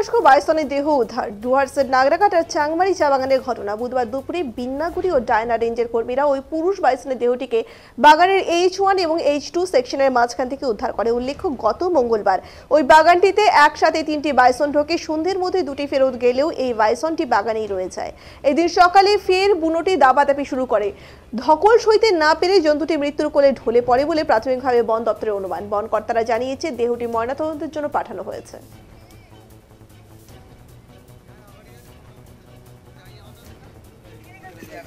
বয়স্ক বাইসনের দেহ উদ্ধার। ডুয়ার্সের নাগরাকাটার চাংমারি চা বাগানের ঘটনা। বুধবার দুপুরে বিন্নাগুড়ি ও ডায়না রেঞ্জের কর্মীরা ওই পুরুষ বাইসনের দেহটিকে বাগানের H1 এবং H2 সেকশনের মাঝখান থেকে উদ্ধার করে। উল্লেখ্য, গত মঙ্গলবার ওই বাগানটিতে একসাথে 3টি বাইসন ঢোকে। সন্ধ্যের মধ্যে 2টি ফেরত গেলেও এই বাইসনটি বাগানেই রয়ে যায়। এদিন সকালে ফের বুনোটি দাপাদাপি শুরু করে। ধকল সইতে না পেরে জন্তুটি মৃত্যুর কোলে ঢলে পড়ে বলে প্রাথমিকভাবে বন দপ্তরের অনুমান। বন কর্তারা জানিয়েছে দেহটি ময়নাতদন্তের জন্য পাঠানো হয়েছে।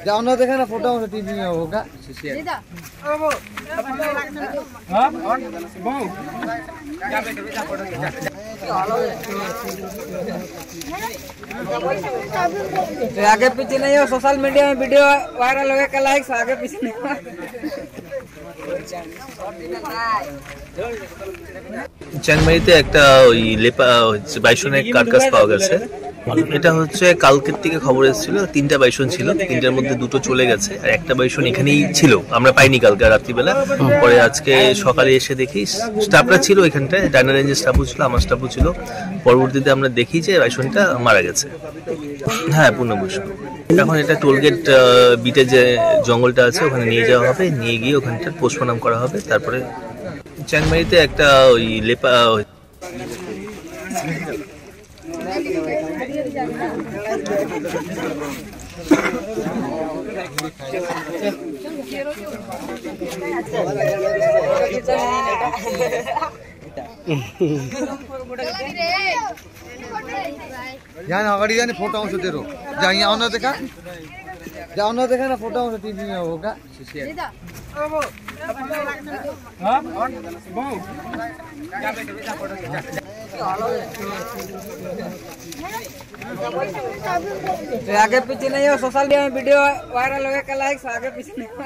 जाओ देखा ना फोटो में टीवी में होगा आगे पीछे नहीं हो। सोशल मीडिया में वीडियो वायरल हो गया, लाइक आगे पीछे नहीं हो। চ্যাংমারিতে একটা ওই লেপা বাইসনের কার্কাস পাওয়া গেছে। এটা হচ্ছে কালকের থেকে খবর এসেছিল, 3টা বাইসন ছিল, 3টার মধ্যে 2টো চলে গেছে আর একটা বাইসন এখানেই ছিল, আমরা পাইনি কালকে রাত্রিবেলা। পরে আজকে সকালে এসে দেখি স্টাফরা ছিল এখানটায়, ডায়না রেঞ্জের স্টাফও ছিল, আমার স্টাফও ছিল। পরবর্তীতে আমরা দেখি যে বাইসনটা মারা গেছে। হ্যাঁ, পূর্ণবয়স্ক। এখন এটা টোলগেট বিটে যে জঙ্গলটা আছে ওখানে নিয়ে যাওয়া হবে, নিয়ে গিয়ে ওখানটা পোস্টমর্টম করা হবে। তারপরে চ্যাংমারিতে একটা ওই লেপা यहाँ अगाडि जाने फोटो आउँछ तेरो। जा यहाँ आउन देखा ना फोटो आउँछ टिभी में होगा आगे पीछे नहीं हो। सोशल मीडिया में वीडियो वायरल हो गया, लाइक आगे पीछे नहीं हो।